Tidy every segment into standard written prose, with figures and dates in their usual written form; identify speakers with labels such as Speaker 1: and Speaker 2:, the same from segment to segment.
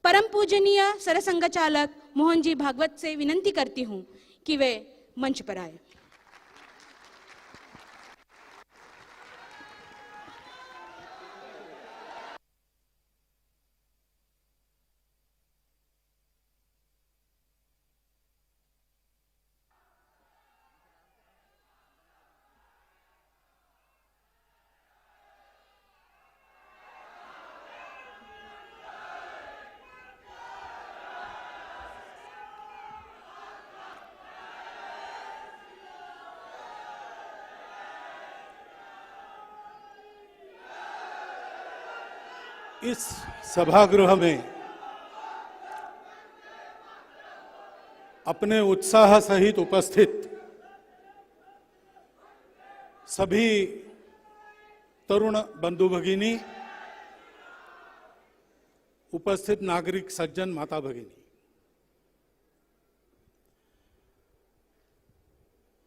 Speaker 1: परम पूजनीय सरसंघ चालक मोहन जी भागवत से विनंती करती हूं कि वे मंच पर आए।
Speaker 2: इस सभागृह में अपने उत्साह सहित उपस्थित सभी तरुण बंधु भगिनी, उपस्थित नागरिक सज्जन, माता भगिनी,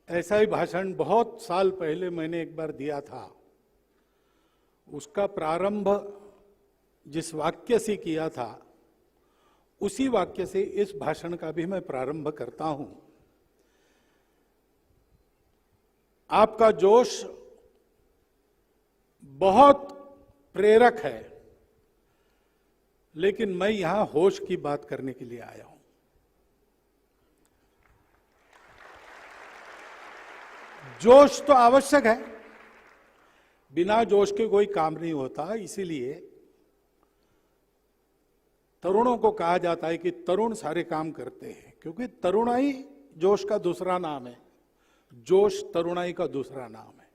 Speaker 2: ऐसा ही भाषण बहुत साल पहले मैंने एक बार दिया था। उसका प्रारंभ जिस वाक्य से किया था उसी वाक्य से इस भाषण का भी मैं प्रारंभ करता हूं। आपका जोश बहुत प्रेरक है, लेकिन मैं यहां होश की बात करने के लिए आया हूं। जोश तो आवश्यक है, बिना जोश के कोई काम नहीं होता। इसीलिए तरुणों को कहा जाता है कि तरुण सारे काम करते हैं, क्योंकि तरुणाई जोश का दूसरा नाम है, जोश तरुणाई का दूसरा नाम है।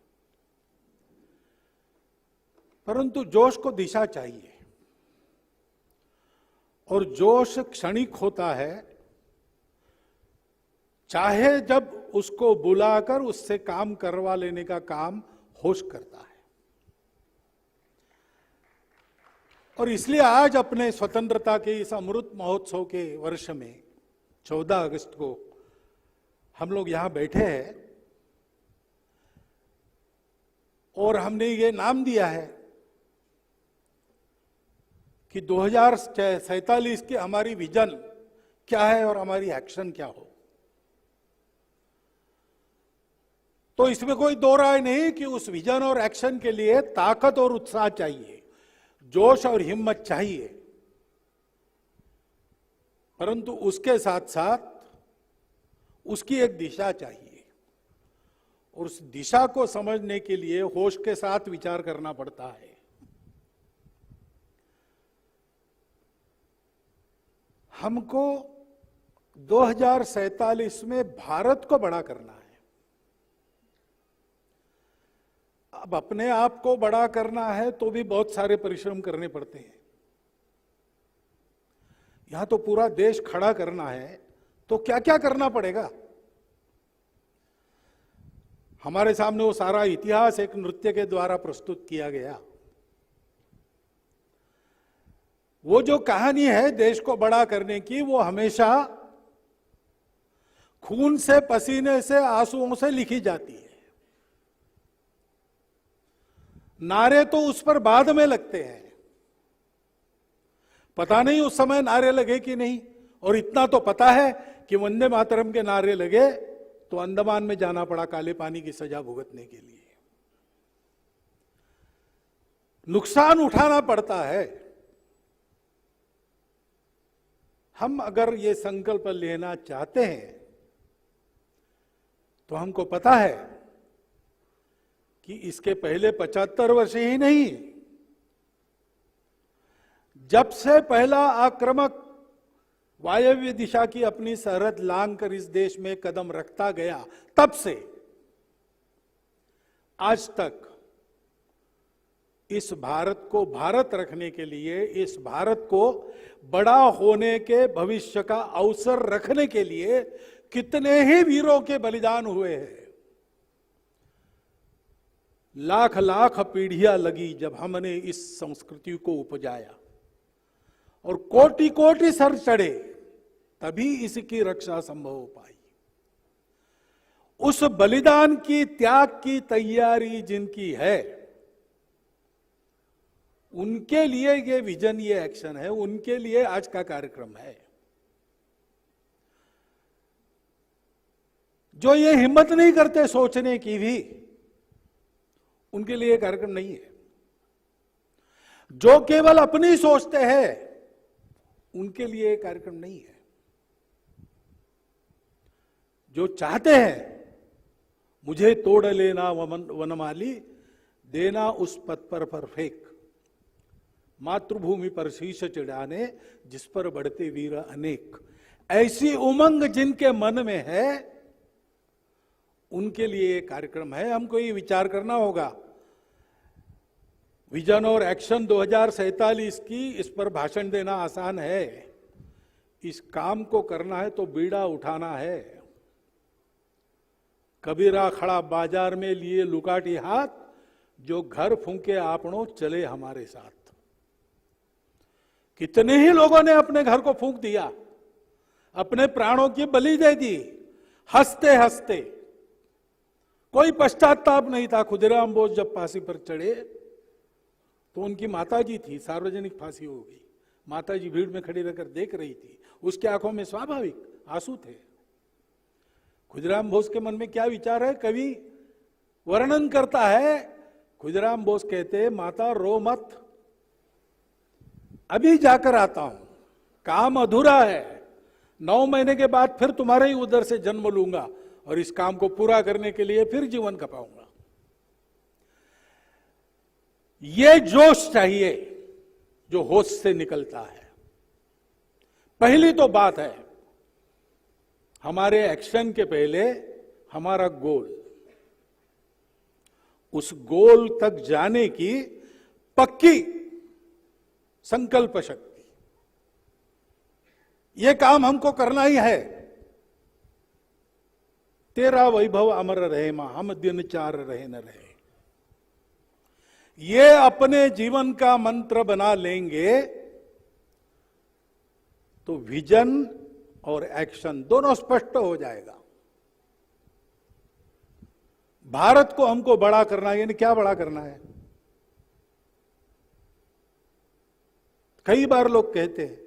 Speaker 2: परंतु जोश को दिशा चाहिए, और जोश क्षणिक होता है, चाहे जब उसको बुलाकर उससे काम करवा लेने का काम होश करता है। और इसलिए आज अपने स्वतंत्रता के इस अमृत महोत्सव के वर्ष में 14 अगस्त को हम लोग यहां बैठे हैं और हमने ये नाम दिया है कि 2047 की हमारी विजन क्या है और हमारी एक्शन क्या हो। तो इसमें कोई दो राय नहीं कि उस विजन और एक्शन के लिए ताकत और उत्साह चाहिए, जोश और हिम्मत चाहिए, परंतु उसके साथ साथ उसकी एक दिशा चाहिए, और उस दिशा को समझने के लिए होश के साथ विचार करना पड़ता है। हमको 2047 में भारत को बड़ा करना है। अब अपने आप को बड़ा करना है तो भी बहुत सारे परिश्रम करने पड़ते हैं। यहां तो पूरा देश खड़ा करना है, तो क्या क्या करना पड़ेगा। हमारे सामने वो सारा इतिहास एक नृत्य के द्वारा प्रस्तुत किया गया। वो जो कहानी है देश को बड़ा करने की, वो हमेशा खून से, पसीने से, आंसुओं से लिखी जाती है। नारे तो उस पर बाद में लगते हैं, पता नहीं उस समय नारे लगे कि नहीं। और इतना तो पता है कि वंदे मातरम के नारे लगे तो अंडमान में जाना पड़ा काले पानी की सजा भुगतने के लिए। नुकसान उठाना पड़ता है। हम अगर ये संकल्प लेना चाहते हैं तो हमको पता है कि इसके पहले 75 वर्ष ही नहीं, जब से पहला आक्रामक वायव्य दिशा की अपनी सरहद लांघ कर इस देश में कदम रखता गया, तब से आज तक इस भारत को भारत रखने के लिए, इस भारत को बड़ा होने के भविष्य का अवसर रखने के लिए कितने ही वीरों के बलिदान हुए हैं। लाख लाख पीढ़ियां लगी जब हमने इस संस्कृति को उपजाया, और कोटि कोटि सर चढ़े, तभी इसकी रक्षा संभव हो पाई। उस बलिदान की, त्याग की तैयारी जिनकी है, उनके लिए ये विजन, ये एक्शन है, उनके लिए आज का कार्यक्रम है। जो ये हिम्मत नहीं करते सोचने की भी, उनके लिए कार्यक्रम नहीं है। जो केवल अपनी सोचते हैं, उनके लिए कार्यक्रम नहीं है। जो चाहते हैं मुझे तोड़ लेना वनमाली, देना उस पथ पर फेंक, मातृभूमि पर शीश चढ़ाने जिस पर बढ़ते वीर अनेक, ऐसी उमंग जिनके मन में है, उनके लिए ये कार्यक्रम है। हमको ये विचार करना होगा। विजन और एक्शन 2047 की, इस पर भाषण देना आसान है, इस काम को करना है तो बीड़ा उठाना है। कबीरा खड़ा बाजार में लिए लुकाटी हाथ, जो घर फूंके आपनों चले हमारे साथ। कितने ही लोगों ने अपने घर को फूंक दिया, अपने प्राणों की बलि दे दी, हंसते हंसते। कोई पश्चाताप नहीं था। खुदीराम बोस जब फांसी पर चढ़े तो उनकी माताजी थी, सार्वजनिक फांसी हो गई, माताजी भीड़ में खड़ी रहकर देख रही थी, उसकी आंखों में स्वाभाविक आंसू थे। खुदीराम बोस के मन में क्या विचार है, कवि वर्णन करता है। खुदीराम बोस कहते, माता रो मत, अभी जाकर आता हूं, काम अधूरा है, 9 महीने के बाद फिर तुम्हारे ही उधर से जन्म लूंगा और इस काम को पूरा करने के लिए फिर जीवन खपाऊंगा। ये जोश चाहिए जो होश से निकलता है। पहली तो बात है, हमारे एक्शन के पहले हमारा गोल, उस गोल तक जाने की पक्की संकल्प शक्ति, यह काम हमको करना ही है। तेरा वैभव अमर रहे मां, हम दिन चार रहे न रहे, ये अपने जीवन का मंत्र बना लेंगे तो विजन और एक्शन दोनों स्पष्ट हो जाएगा। भारत को हमको बड़ा करना है, यानी क्या बड़ा करना है? कई बार लोग कहते हैं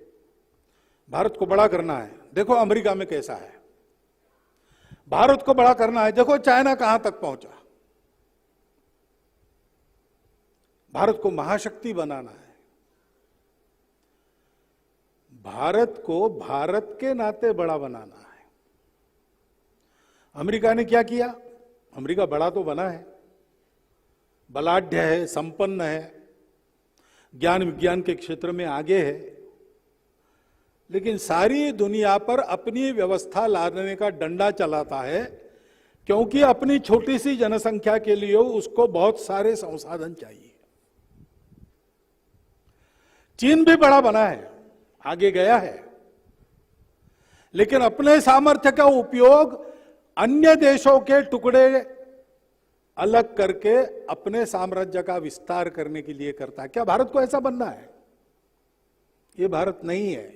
Speaker 2: भारत को बड़ा करना है, देखो अमेरिका में कैसा है। भारत को बड़ा करना है, देखो चाइना कहां तक पहुंचा। भारत को महाशक्ति बनाना है। भारत को भारत के नाते बड़ा बनाना है। अमेरिका ने क्या किया? अमेरिका बड़ा तो बना है, बलाढ्य है, संपन्न है, ज्ञान विज्ञान के क्षेत्र में आगे है, लेकिन सारी दुनिया पर अपनी व्यवस्था लाने का डंडा चलाता है, क्योंकि अपनी छोटी सी जनसंख्या के लिए उसको बहुत सारे संसाधन चाहिए। चीन भी बड़ा बना है, आगे गया है, लेकिन अपने सामर्थ्य का उपयोग अन्य देशों के टुकड़े अलग करके अपने साम्राज्य का विस्तार करने के लिए करता है। क्या भारत को ऐसा बनना है? ये भारत नहीं है।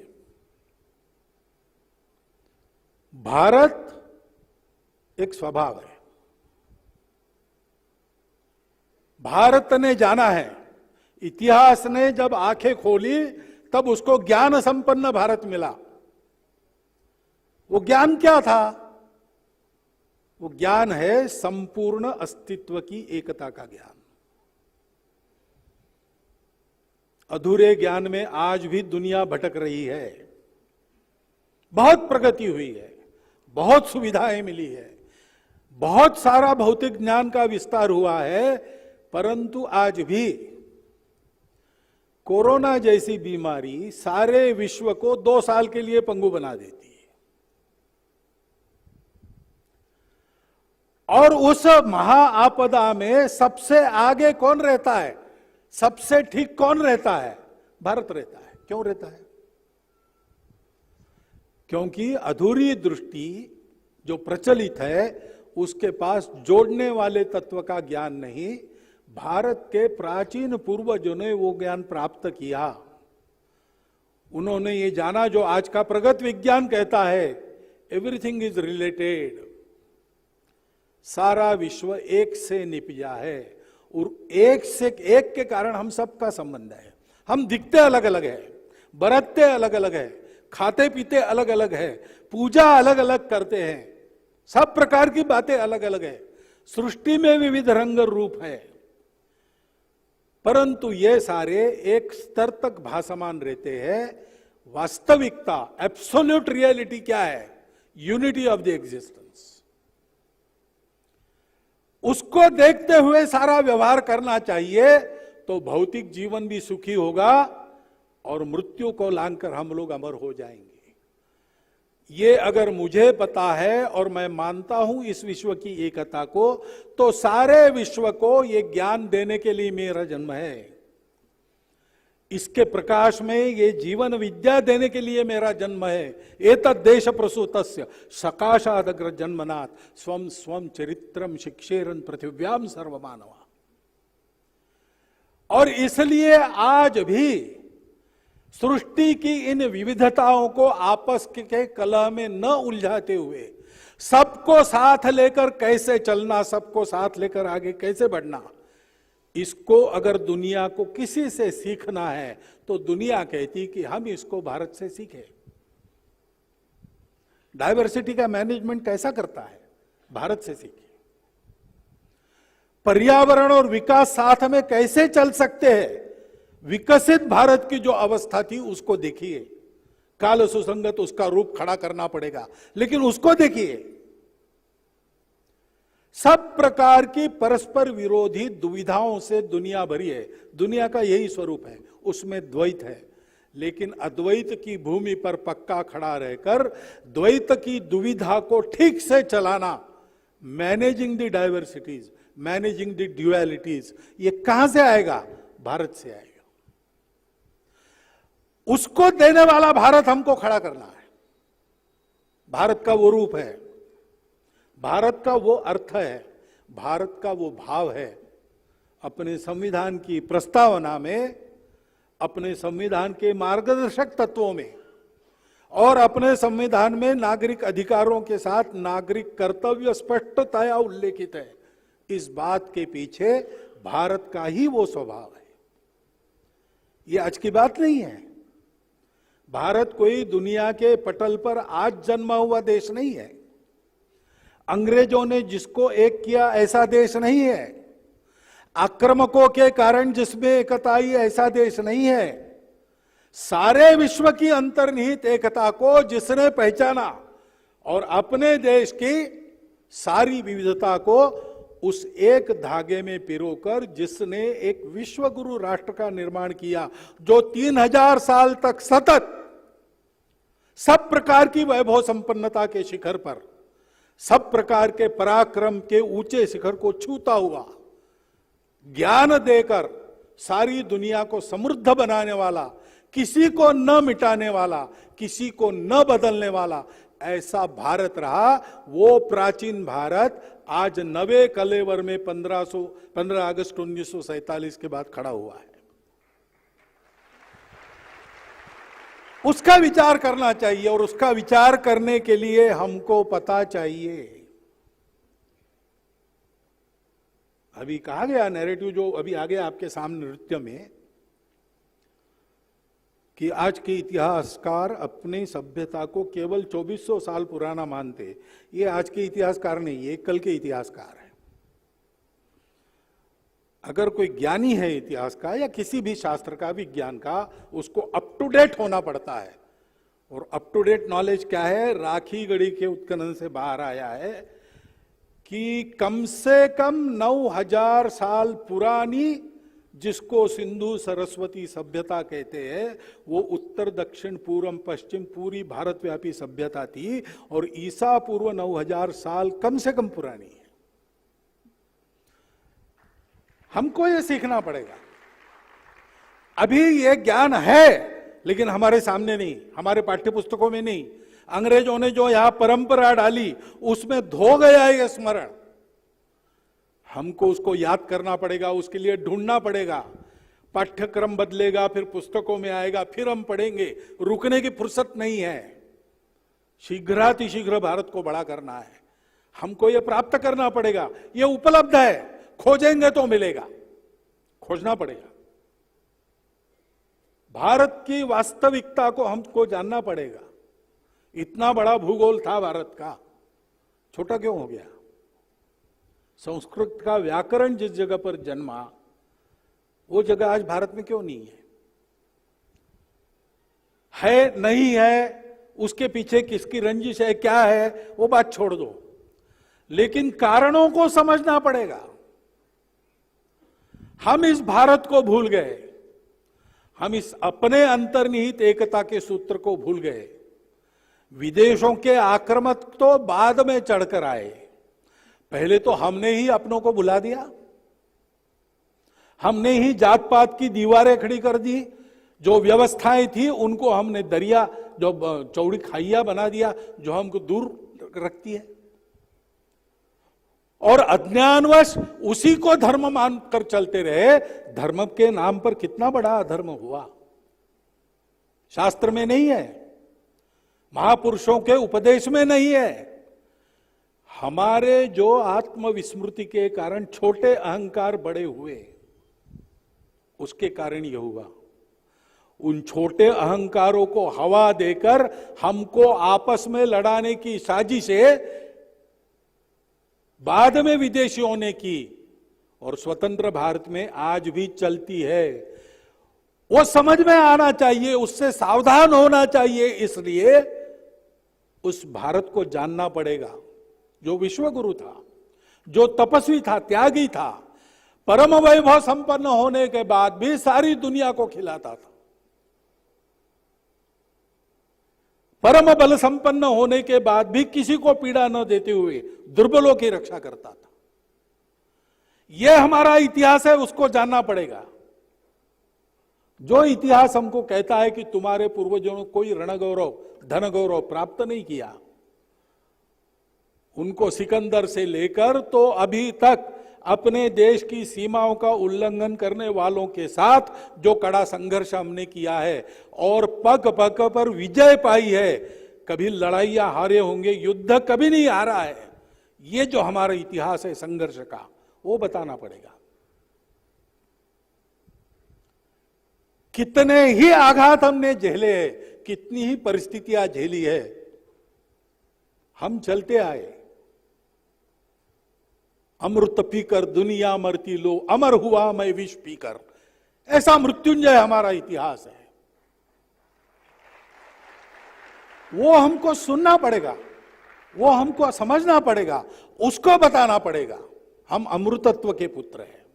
Speaker 2: भारत एक स्वभाव है। भारत ने जाना है, इतिहास ने जब आंखें खोली तब उसको ज्ञान संपन्न भारत मिला। वो ज्ञान क्या था? वो ज्ञान है संपूर्ण अस्तित्व की एकता का ज्ञान। अधूरे ज्ञान में आज भी दुनिया भटक रही है। बहुत प्रगति हुई है, बहुत सुविधाएं मिली है, बहुत सारा भौतिक ज्ञान का विस्तार हुआ है, परंतु आज भी कोरोना जैसी बीमारी सारे विश्व को 2 साल के लिए पंगु बना देती है। और उस महाआपदा में सबसे आगे कौन रहता है? सबसे ठीक कौन रहता है? भारत रहता है। क्यों रहता है? क्योंकि अधूरी दृष्टि जो प्रचलित है, उसके पास जोड़ने वाले तत्व का ज्ञान नहीं। भारत के प्राचीन पूर्वजों ने वो ज्ञान प्राप्त किया। उन्होंने ये जाना जो आज का प्रगत विज्ञान कहता है, एवरीथिंग इज रिलेटेड, सारा विश्व एक से निपजा है। और एक से एक के कारण हम सबका संबंध है। हम दिखते अलग अलग है, बरतते अलग अलग है, खाते पीते अलग अलग है, पूजा अलग अलग करते हैं, सब प्रकार की बातें अलग अलग है, सृष्टि में विविध रंग रूप है, परंतु ये सारे एक स्तर तक भासमान रहते हैं। वास्तविकता, एब्सोल्यूट रियलिटी क्या है? Unity of the existence. उसको देखते हुए सारा व्यवहार करना चाहिए, तो भौतिक जीवन भी सुखी होगा और मृत्यु को लांघकर हम लोग अमर हो जाएंगे। ये अगर मुझे पता है और मैं मानता हूं इस विश्व की एकता को, तो सारे विश्व को ये ज्ञान देने के लिए मेरा जन्म है। इसके प्रकाश में ये जीवन विद्या देने के लिए मेरा जन्म है। एतद् देश प्रसूतस्य सकाशादग्र जन्मनाथ स्वम स्वम चरित्रम शिक्षेरन पृथिव्याम सर्वमानवा। और इसलिए आज भी सृष्टि की इन विविधताओं को आपस के कलह में न उलझाते हुए सबको साथ लेकर कैसे चलना, सबको साथ लेकर आगे कैसे बढ़ना, इसको अगर दुनिया को किसी से सीखना है तो दुनिया कहती कि हम इसको भारत से सीखें। डायवर्सिटी का मैनेजमेंट कैसा करता है? भारत से सीखें। पर्यावरण और विकास साथ में कैसे चल सकते हैं? विकसित भारत की जो अवस्था थी उसको देखिए। काल सुसंगत उसका रूप खड़ा करना पड़ेगा, लेकिन उसको देखिए। सब प्रकार की परस्पर विरोधी दुविधाओं से दुनिया भरी है। दुनिया का यही स्वरूप है, उसमें द्वैत है, लेकिन अद्वैत की भूमि पर पक्का खड़ा रहकर द्वैत की दुविधा को ठीक से चलाना, managing the diversities, managing the dualities, ये कहां से आएगा? भारत से आएगा। उसको देने वाला भारत हमको खड़ा करना है। भारत का वो रूप है, भारत का वो अर्थ है, भारत का वो भाव है। अपने संविधान की प्रस्तावना में, अपने संविधान के मार्गदर्शक तत्वों में और अपने संविधान में नागरिक अधिकारों के साथ नागरिक कर्तव्य स्पष्टतया उल्लेखित है। इस बात के पीछे भारत का ही वो स्वभाव है। ये आज की बात नहीं है। भारत कोई दुनिया के पटल पर आज जन्मा हुआ देश नहीं है। अंग्रेजों ने जिसको एक किया ऐसा देश नहीं है। आक्रमकों के कारण जिसमें एकता आई ऐसा देश नहीं है। सारे विश्व की अंतर्निहित एकता को जिसने पहचाना और अपने देश की सारी विविधता को उस एक धागे में पिरोकर जिसने एक विश्व गुरु राष्ट्र का निर्माण किया, जो 3000 साल तक सतत सब प्रकार की वैभव संपन्नता के शिखर पर, सब प्रकार के पराक्रम के ऊंचे शिखर को छूता हुआ, ज्ञान देकर सारी दुनिया को समृद्ध बनाने वाला, किसी को न मिटाने वाला, किसी को न बदलने वाला, ऐसा भारत रहा। वो प्राचीन भारत आज नवे कलेवर में 15 अगस्त 1947 के बाद खड़ा हुआ है। उसका विचार करना चाहिए, और उसका विचार करने के लिए हमको पता चाहिए। अभी कहा गया नैरेटिव जो अभी आ गया आपके सामने नृत्य में, कि आज के इतिहासकार अपनी सभ्यता को केवल 2400 साल पुराना मानते। ये आज के इतिहासकार नहीं, ये कल के इतिहासकार है। अगर कोई ज्ञानी है इतिहास का या किसी भी शास्त्र का, विज्ञान का, उसको अप टू डेट होना पड़ता है। और अप टू डेट नॉलेज क्या है? राखी गढ़ी के उत्खनन से बाहर आया है कि कम से कम 9000 साल पुरानी, जिसको सिंधु सरस्वती सभ्यता कहते हैं, वो उत्तर दक्षिण पूर्व पश्चिम पूरी भारतव्यापी सभ्यता थी, और ईसा पूर्व 9000 साल कम से कम पुरानी है। हमको ये सीखना पड़ेगा। अभी ये ज्ञान है, लेकिन हमारे सामने नहीं, हमारे पाठ्य पुस्तकों में नहीं। अंग्रेजों ने जो यहां परंपरा डाली उसमें धो गया है ये स्मरण। हमको उसको याद करना पड़ेगा, उसके लिए ढूंढना पड़ेगा। पाठ्यक्रम बदलेगा, फिर पुस्तकों में आएगा, फिर हम पढ़ेंगे। रुकने की फुर्सत नहीं है। शीघ्रातिशीघ्र भारत को बड़ा करना है। हमको ये प्राप्त करना पड़ेगा। ये उपलब्ध है, खोजेंगे तो मिलेगा। खोजना पड़ेगा। भारत की वास्तविकता को हमको जानना पड़ेगा। इतना बड़ा भूगोल था भारत का, छोटा क्यों हो गया? संस्कृत का व्याकरण जिस जगह पर जन्मा, वो जगह आज भारत में क्यों नहीं है नहीं है, उसके पीछे किसकी रंजिश है, क्या है, वो बात छोड़ दो, लेकिन कारणों को समझना पड़ेगा। हम इस भारत को भूल गए, हम इस अपने अंतर्निहित एकता के सूत्र को भूल गए। विदेशों के आक्रामक तो बाद में चढ़कर आए, पहले तो हमने ही अपनों को भुला दिया। हमने ही जात पात की दीवारें खड़ी कर दी, जो व्यवस्थाएं थी उनको हमने दरिया, जो चौड़ी खाइया बना दिया, जो हमको दूर रखती है। और अज्ञानवश उसी को धर्म मानकर चलते रहे। धर्म के नाम पर कितना बड़ा अधर्म हुआ, शास्त्र में नहीं है, महापुरुषों के उपदेश में नहीं है। हमारे जो आत्मविस्मृति के कारण छोटे अहंकार बड़े हुए, उसके कारण यह हुआ। उन छोटे अहंकारों को हवा देकर हमको आपस में लड़ाने की साजिशें बाद में विदेशियों ने की और स्वतंत्र भारत में आज भी चलती है। वो समझ में आना चाहिए, उससे सावधान होना चाहिए। इसलिए उस भारत को जानना पड़ेगा जो विश्वगुरु था, जो तपस्वी था, त्यागी था, परम वैभव संपन्न होने के बाद भी सारी दुनिया को खिलाता था, परम बल संपन्न होने के बाद भी किसी को पीड़ा न देते हुए दुर्बलों की रक्षा करता था। यह हमारा इतिहास है, उसको जानना पड़ेगा। जो इतिहास हमको कहता है कि तुम्हारे पूर्वजों ने कोई रण गौरव, धन गौरव प्राप्त नहीं किया, उनको सिकंदर से लेकर तो अभी तक अपने देश की सीमाओं का उल्लंघन करने वालों के साथ जो कड़ा संघर्ष हमने किया है और पग पग पर विजय पाई है, कभी लड़ाइयां हारे होंगे, युद्ध कभी नहीं हारा है। ये जो हमारा इतिहास है संघर्ष का, वो बताना पड़ेगा। कितने ही आघात हमने झेले हैं, कितनी ही परिस्थितियां झेली है, हम चलते आए। अमृत पीकर दुनिया मरती लो, अमर हुआ मैं विष पीकर, ऐसा मृत्युंजय हमारा इतिहास है। वो हमको सुनना पड़ेगा, वो हमको समझना पड़ेगा, उसको बताना पड़ेगा। हम अमृतत्व के पुत्र हैं,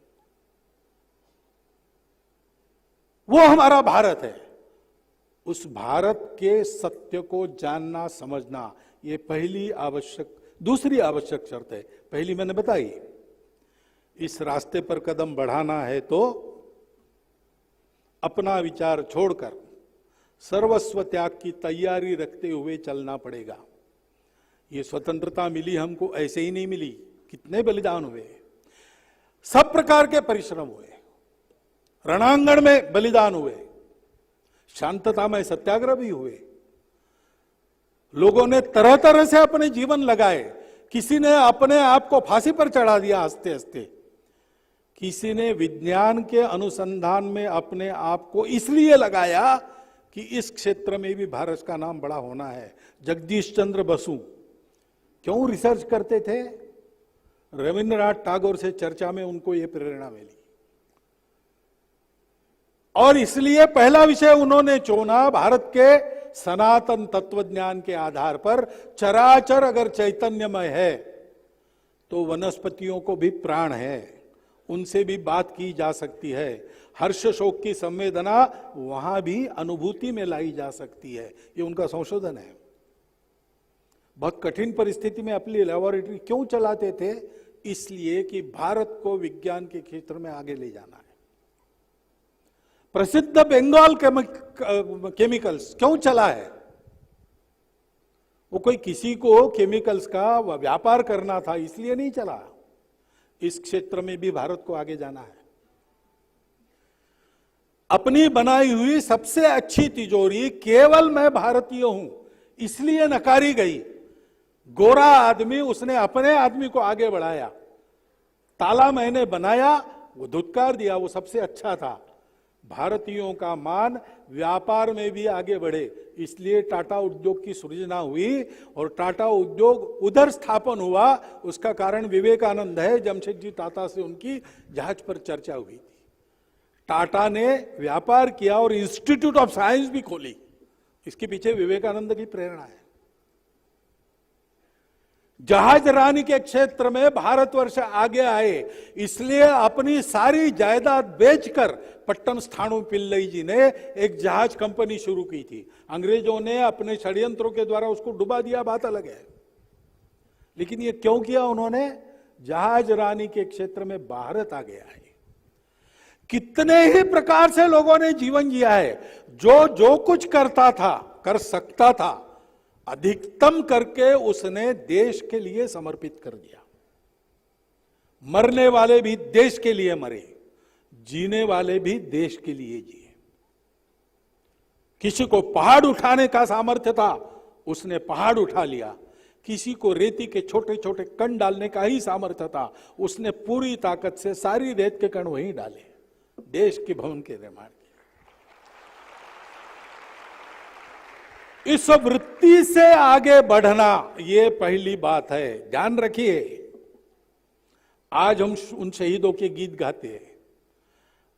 Speaker 2: वो हमारा भारत है। उस भारत के सत्य को जानना, समझना, ये पहली आवश्यक, दूसरी आवश्यक शर्त है। पहली मैंने बताई, इस रास्ते पर कदम बढ़ाना है तो अपना विचार छोड़कर सर्वस्व त्याग की तैयारी रखते हुए चलना पड़ेगा। ये स्वतंत्रता मिली हमको ऐसे ही नहीं मिली, कितने बलिदान हुए, सब प्रकार के परिश्रम हुए, रणांगण में बलिदान हुए, शांतता में सत्याग्रह भी हुए, लोगों ने तरह तरह से अपने जीवन लगाए। किसी ने अपने आप को फांसी पर चढ़ा दिया हंसते हंसते, किसी ने विज्ञान के अनुसंधान में अपने आप को इसलिए लगाया कि इस क्षेत्र में भी भारत का नाम बड़ा होना है। जगदीश चंद्र बसु क्यों रिसर्च करते थे? रविंद्रनाथ टैगोर से चर्चा में उनको यह प्रेरणा मिली और इसलिए पहला विषय उन्होंने चुना, भारत के सनातन तत्वज्ञान के आधार पर चराचर अगर चैतन्यमय है तो वनस्पतियों को भी प्राण है, उनसे भी बात की जा सकती है। हर्ष शोक की संवेदना वहां भी अनुभूति में लाई जा सकती है। ये उनका संशोधन है। बहुत कठिन परिस्थिति में अपनी लैबोरेटरी क्यों चलाते थे? इसलिए कि भारत को विज्ञान के क्षेत्र में आगे ले जाना है। प्रसिद्ध बंगाल केमिकल्स क्यों चला है? वो कोई किसी को केमिकल्स का व्यापार करना था इसलिए नहीं चला। इस क्षेत्र में भी भारत को आगे जाना है। अपनी बनाई हुई सबसे अच्छी तिजोरी केवल मैं भारतीय हूं इसलिए नकारी गई। गोरा आदमी, उसने अपने आदमी को आगे बढ़ाया। ताला मैंने बनाया, वो धुतकार दिया, वो सबसे अच्छा था। भारतीयों का मान व्यापार में भी आगे बढ़े, इसलिए टाटा उद्योग की सृजना हुई और टाटा उद्योग उधर स्थापन हुआ। उसका कारण विवेकानंद है। जमशेदजी टाटा से उनकी जहाज पर चर्चा हुई थी। टाटा ने व्यापार किया और इंस्टीट्यूट ऑफ साइंस भी खोली। इसके पीछे विवेकानंद की प्रेरणा है। जहाज रानी के क्षेत्र में भारतवर्ष आगे आए, इसलिए अपनी सारी जायदाद बेचकर पट्टन स्थाणु पिल्लई जी ने एक जहाज कंपनी शुरू की थी। अंग्रेजों ने अपने षड्यंत्रों के द्वारा उसको डुबा दिया, बात अलग है। लेकिन ये क्यों किया उन्होंने? जहाज रानी के क्षेत्र में भारत आगे आए। कितने ही प्रकार से लोगों ने जीवन जिया है। जो कुछ करता था, कर सकता था, अधिकतम करके उसने देश के लिए समर्पित कर दिया। मरने वाले भी देश के लिए मरे, जीने वाले भी देश के लिए जिए। किसी को पहाड़ उठाने का सामर्थ्य था, उसने पहाड़ उठा लिया। किसी को रेती के छोटे छोटे कण डालने का ही सामर्थ्य था, उसने पूरी ताकत से सारी रेत के कण वहीं डाले, देश के भवन के निर्माण के। इस वृत्ति से आगे बढ़ना, ये पहली बात है, ध्यान रखिए। आज हम उन शहीदों के गीत गाते हैं,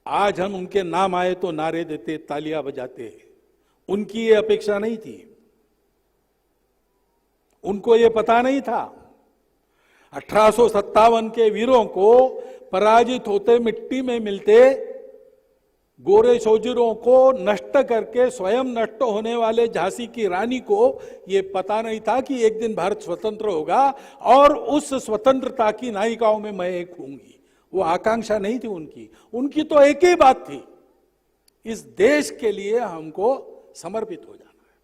Speaker 2: आज हम उनके नाम आए तो नारे देते, तालियां बजाते। उनकी ये अपेक्षा नहीं थी, उनको ये पता नहीं था। 1857 के वीरों को पराजित होते, मिट्टी में मिलते, गोरे सोजरों को नष्ट करके स्वयं नष्ट होने वाले झांसी की रानी को यह पता नहीं था कि एक दिन भारत स्वतंत्र होगा और उस स्वतंत्रता की नायिकाओं में मैं एक होंगी। वो आकांक्षा नहीं थी उनकी। उनकी तो एक ही बात थी, इस देश के लिए हमको समर्पित हो जाना है।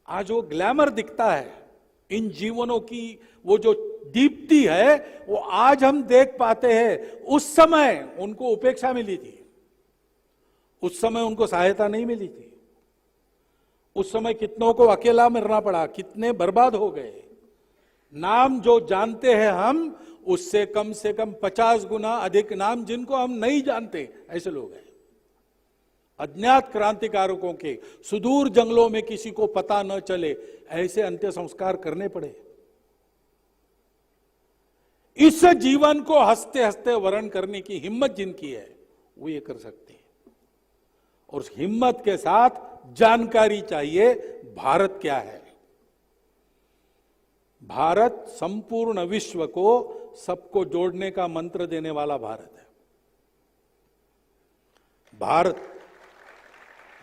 Speaker 2: आज वो ग्लैमर दिखता है, इन जीवनों की वो जो दीप्ति है, वो आज हम देख पाते हैं। उस समय उनको उपेक्षा मिली थी, उस समय उनको सहायता नहीं मिली थी। उस समय कितनों को अकेला मरना पड़ा, कितने बर्बाद हो गए। नाम जो जानते हैं हम, उससे कम से कम 50 गुना अधिक नाम जिनको हम नहीं जानते, ऐसे लोग हैं। अज्ञात क्रांतिकारकों के सुदूर जंगलों में किसी को पता न चले, ऐसे अंत्य संस्कार करने पड़े। इस जीवन को हंसते हंसते वर्ण करने की हिम्मत जिनकी है, वो ये कर सकते हैं। और उस हिम्मत के साथ जानकारी चाहिए, भारत क्या है। भारत संपूर्ण विश्व को सबको जोड़ने का मंत्र देने वाला भारत है।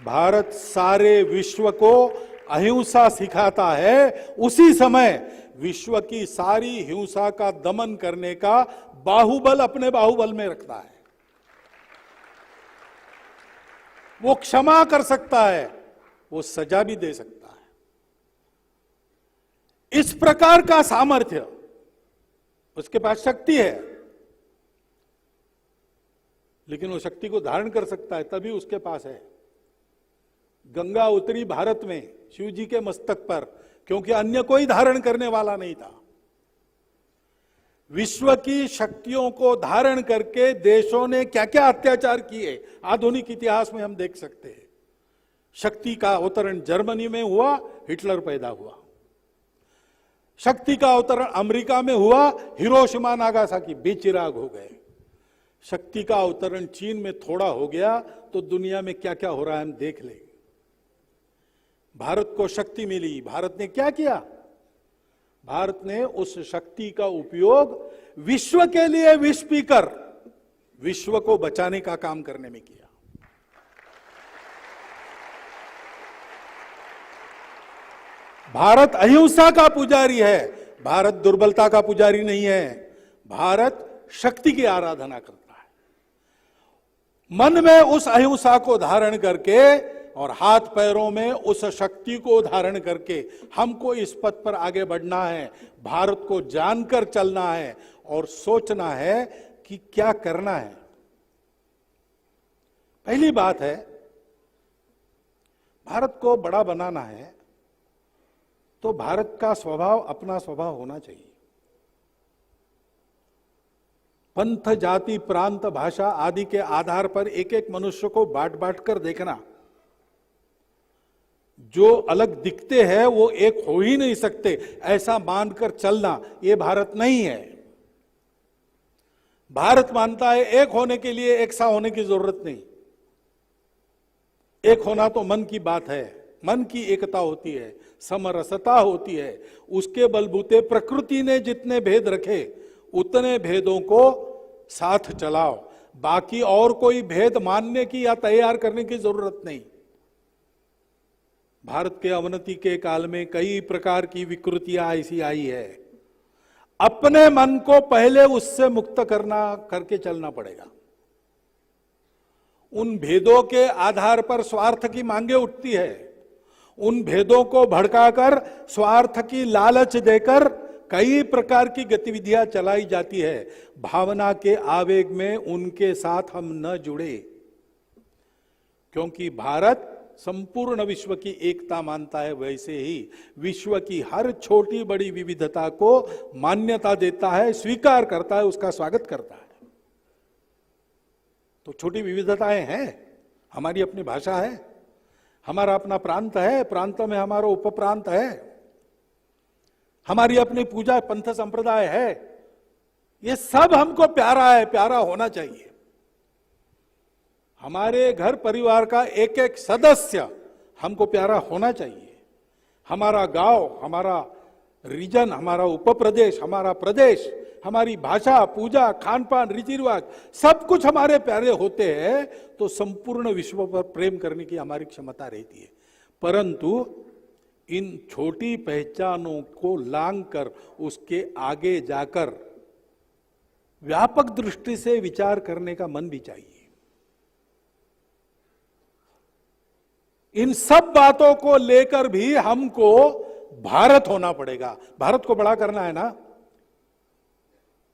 Speaker 2: भारत सारे विश्व को अहिंसा सिखाता है, उसी समय विश्व की सारी हिंसा का दमन करने का बाहुबल अपने बाहुबल में रखता है। वो क्षमा कर सकता है, वो सजा भी दे सकता है। इस प्रकार का सामर्थ्य उसके पास शक्ति है, लेकिन वो शक्ति को धारण कर सकता है, तभी उसके पास है। गंगा उतरी भारत में शिव जी के मस्तक पर, क्योंकि अन्य कोई धारण करने वाला नहीं था। विश्व की शक्तियों को धारण करके देशों ने क्या क्या अत्याचार किए, आधुनिक इतिहास में हम देख सकते हैं। शक्ति का अवतरण जर्मनी में हुआ, हिटलर पैदा हुआ। शक्ति का अवतरण अमेरिका में हुआ, हिरोशिमा नागासाकी बेचिराग हो गए। शक्ति का अवतरण चीन में थोड़ा हो गया, तो दुनिया में क्या क्या हो रहा है हम देख लें। भारत को शक्ति मिली, भारत ने क्या किया? भारत ने उस शक्ति का उपयोग विश्व के लिए विष पीकर विश्व को बचाने का काम करने में किया। भारत अहिंसा का पुजारी है, भारत दुर्बलता का पुजारी नहीं है। भारत शक्ति की आराधना करता है। मन में उस अहिंसा को धारण करके और हाथ पैरों में उस शक्ति को धारण करके हमको इस पथ पर आगे बढ़ना है। भारत को जानकर चलना है और सोचना है कि क्या करना है। पहली बात है, भारत को बड़ा बनाना है तो भारत का स्वभाव अपना स्वभाव होना चाहिए। पंथ, जाति, प्रांत, भाषा आदि के आधार पर एक एक मनुष्य को बांट बांट कर देखना, जो अलग दिखते हैं वो एक हो ही नहीं सकते, ऐसा मानकर चलना, ये भारत नहीं है। भारत मानता है एक होने के लिए एक सा होने की जरूरत नहीं। एक होना तो मन की बात है, मन की एकता होती है, समरसता होती है, उसके बलबूते प्रकृति ने जितने भेद रखे उतने भेदों को साथ चलाओ, बाकी और कोई भेद मानने की या तैयार करने की जरूरत नहीं। भारत के अवनति के काल में कई प्रकार की विकृतियां ऐसी आई है, अपने मन को पहले उससे मुक्त करके चलना पड़ेगा। उन भेदों के आधार पर स्वार्थ की मांगे उठती है, उन भेदों को भड़काकर स्वार्थ की लालच देकर कई प्रकार की गतिविधियां चलाई जाती है। भावना के आवेग में उनके साथ हम न जुड़े, क्योंकि भारत संपूर्ण विश्व की एकता मानता है, वैसे ही विश्व की हर छोटी बड़ी विविधता को मान्यता देता है, स्वीकार करता है, उसका स्वागत करता है। तो छोटी विविधताएं हैं, हमारी अपनी भाषा है, हमारा अपना प्रांत है, प्रांत में हमारा उपप्रांत है, हमारी अपनी पूजा पंथ संप्रदाय है, ये सब हमको प्यारा है, प्यारा होना चाहिए। हमारे घर परिवार का एक एक सदस्य हमको प्यारा होना चाहिए। हमारा गांव, हमारा रीजन, हमारा उपप्रदेश, हमारा प्रदेश, हमारी भाषा, पूजा, खान पान, रीति रिवाज सब कुछ हमारे प्यारे होते हैं, तो संपूर्ण विश्व पर प्रेम करने की हमारी क्षमता रहती है। परंतु इन छोटी पहचानों को लांघकर उसके आगे जाकर व्यापक दृष्टि से विचार करने का मन भी चाहिए। इन सब बातों को लेकर भी हमको भारत होना पड़ेगा। भारत को बड़ा करना है ना,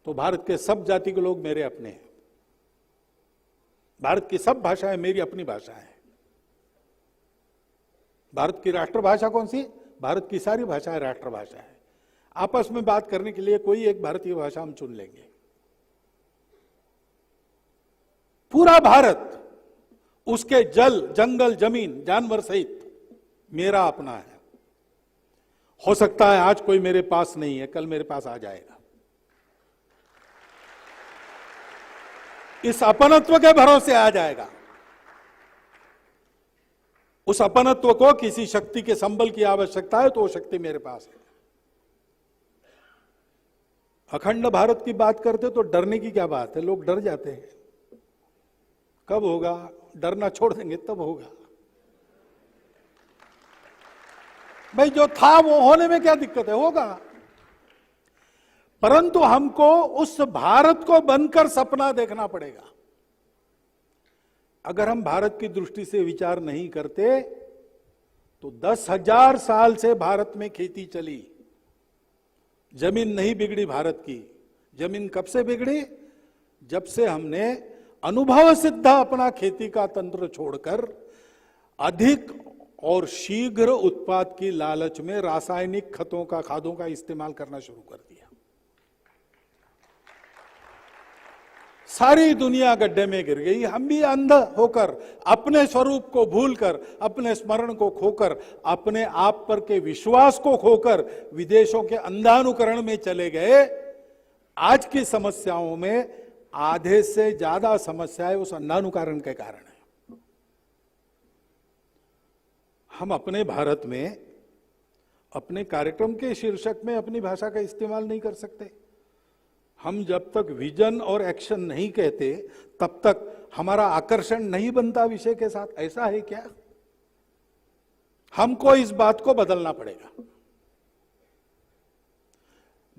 Speaker 2: तो भारत के सब जाति के लोग मेरे अपने हैं, भारत की सब भाषाएं मेरी अपनी भाषा है। भारत की राष्ट्रभाषा कौन सी? भारत की सारी भाषाएं राष्ट्रभाषा है। आपस में बात करने के लिए कोई एक भारतीय भाषा हम चुन लेंगे। पूरा भारत, उसके जल, जंगल, जमीन, जानवर सहित मेरा अपना है। हो सकता है आज कोई मेरे पास नहीं है, कल मेरे पास आ जाएगा। इस अपनत्व के भरोसे आ जाएगा। उस अपनत्व को किसी शक्ति के संबल की आवश्यकता है, तो वो शक्ति मेरे पास है। अखंड भारत की बात करते तो डरने की क्या बात है? लोग डर जाते हैं। कब होगा? डरना छोड़ देंगे तब होगा। भाई जो था वो होने में क्या दिक्कत है? होगा। परंतु हमको उस भारत को बनकर सपना देखना पड़ेगा। अगर हम भारत की दृष्टि से विचार नहीं करते तो 10,000 साल से भारत में खेती चली, जमीन नहीं बिगड़ी भारत की। जमीन कब से बिगड़ी? जब से हमने अनुभव सिद्ध अपना खेती का तंत्र छोड़कर अधिक और शीघ्र उत्पाद की लालच में रासायनिक खादों का इस्तेमाल करना शुरू कर दिया। सारी दुनिया गड्ढे में गिर गई। हम भी अंध होकर, अपने स्वरूप को भूलकर, अपने स्मरण को खोकर, अपने आप पर के विश्वास को खोकर विदेशों के अंधानुकरण में चले गए। आज की समस्याओं में आधे से ज्यादा समस्याएं उस अंधानुकरण के कारण है। हम अपने भारत में अपने कार्यक्रम के शीर्षक में अपनी भाषा का इस्तेमाल नहीं कर सकते। हम जब तक विजन और एक्शन नहीं कहते तब तक हमारा आकर्षण नहीं बनता विषय के साथ। ऐसा है क्या? हमको इस बात को बदलना पड़ेगा।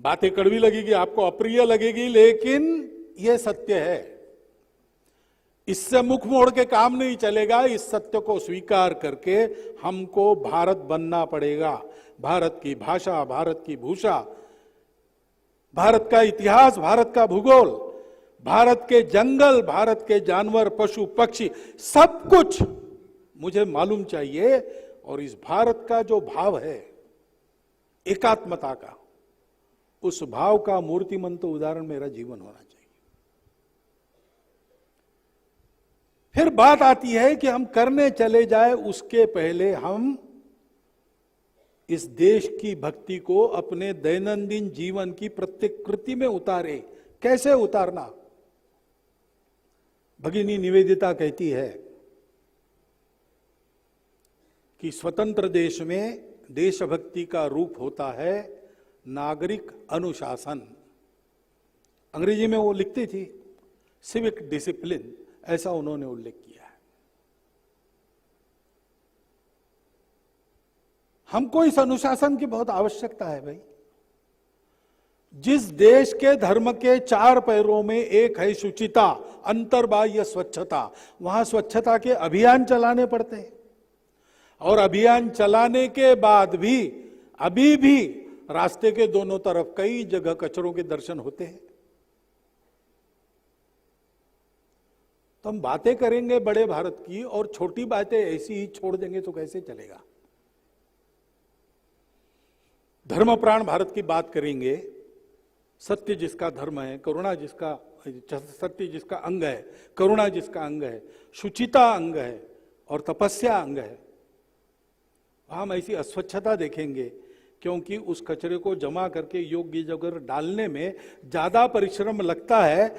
Speaker 2: बातें कड़वी लगेगी, आपको अप्रिय लगेगी, लेकिन यह सत्य है। इससे मुख मोड़ के काम नहीं चलेगा। इस सत्य को स्वीकार करके हमको भारत बनना पड़ेगा। भारत की भाषा, भारत की भूषा, भारत का इतिहास, भारत का भूगोल, भारत के जंगल, भारत के जानवर, पशु पक्षी, सब कुछ मुझे मालूम चाहिए। और इस भारत का जो भाव है एकात्मता का, उस भाव का मूर्तिमंत उदाहरण मेरा जीवन होना चाहिए। फिर बात आती है कि हम करने चले जाए उसके पहले हम इस देश की भक्ति को अपने दैनंदिन जीवन की प्रत्येक कृति में उतारे। कैसे उतारना? भगिनी निवेदिता कहती है कि स्वतंत्र देश में देशभक्ति का रूप होता है नागरिक अनुशासन। अंग्रेजी में वो लिखती थी सिविक डिसिप्लिन, ऐसा उन्होंने उल्लेख किया है। हमको इस अनुशासन की बहुत आवश्यकता है भाई। जिस देश के धर्म के 4 पैरों में एक है शुचिता, अंतर्बाह्य स्वच्छता, वहां स्वच्छता के अभियान चलाने पड़ते हैं। और अभियान चलाने के बाद भी अभी भी रास्ते के दोनों तरफ कई जगह कचरों के दर्शन होते हैं। तो हम बातें करेंगे बड़े भारत की और छोटी बातें ऐसी ही छोड़ देंगे तो कैसे चलेगा? धर्म प्राण भारत की बात करेंगे। सत्य जिसका धर्म है, करुणा जिसका, सत्य जिसका अंग है, करुणा जिसका अंग है, शुचिता अंग है और तपस्या अंग है। हम ऐसी अस्वच्छता देखेंगे क्योंकि उस कचरे को जमा करके योग्य जगह डालने में ज्यादा परिश्रम लगता है।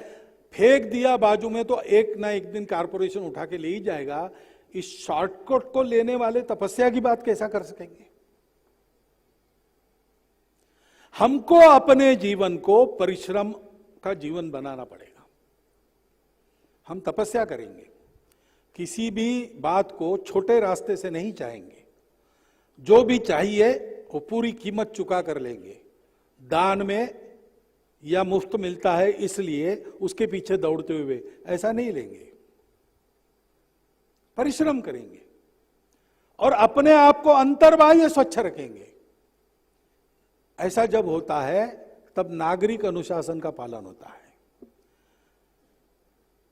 Speaker 2: फेंक दिया बाजू में तो एक ना एक दिन कारपोरेशन उठा के ले ही जाएगा। इस शॉर्टकट को लेने वाले तपस्या की बात कैसा कर सकेंगे? हमको अपने जीवन को परिश्रम का जीवन बनाना पड़ेगा। हम तपस्या करेंगे, किसी भी बात को छोटे रास्ते से नहीं चाहेंगे। जो भी चाहिए वो पूरी कीमत चुका कर लेंगे। दान में या मुफ्त मिलता है इसलिए उसके पीछे दौड़ते हुए ऐसा नहीं लेंगे। परिश्रम करेंगे और अपने आप को अंतर्बाह्य स्वच्छ रखेंगे। ऐसा जब होता है तब नागरिक अनुशासन का पालन होता है।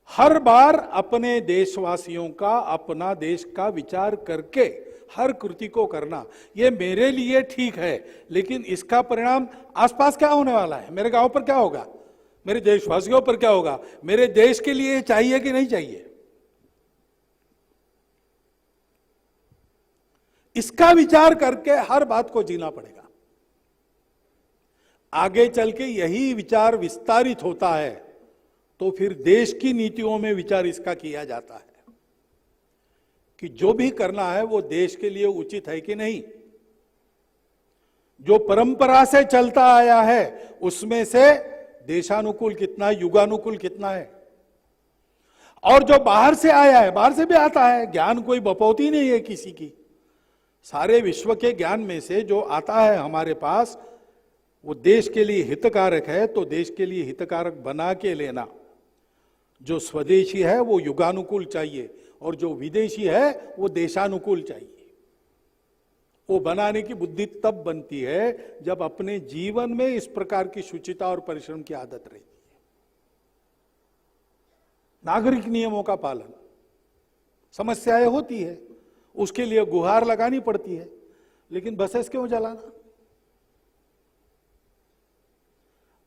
Speaker 2: हर बार अपने देशवासियों का, अपना देश का विचार करके हर कृति को करना, ये मेरे लिए ठीक है, लेकिन इसका परिणाम आसपास क्या होने वाला है? मेरे गांव पर क्या होगा? मेरे देशवासियों पर क्या होगा? मेरे देश के लिए चाहिए कि नहीं चाहिए? इसका विचार करके हर बात को जीना पड़ेगा। आगे चल के यही विचार विस्तारित होता है तो फिर देश की नीतियों में विचार इसका किया जाता है कि जो भी करना है वो देश के लिए उचित है कि नहीं। जो परंपरा से चलता आया है उसमें से देशानुकूल कितना, युगानुकूल कितना है। और जो बाहर से आया है, बाहर से भी आता है, ज्ञान कोई बपौती नहीं है किसी की। सारे विश्व के ज्ञान में से जो आता है हमारे पास वो देश के लिए हितकारक है, तो देश के लिए हितकारक बना के लेना। जो स्वदेशी है वो युगानुकूल चाहिए और जो विदेशी है वो देशानुकूल चाहिए। वो बनाने की बुद्धि तब बनती है जब अपने जीवन में इस प्रकार की शुचिता और परिश्रम की आदत रहती है। नागरिक नियमों का पालन, समस्याएं होती है, उसके लिए गुहार लगानी पड़ती है, लेकिन बसेस क्यों जलाना?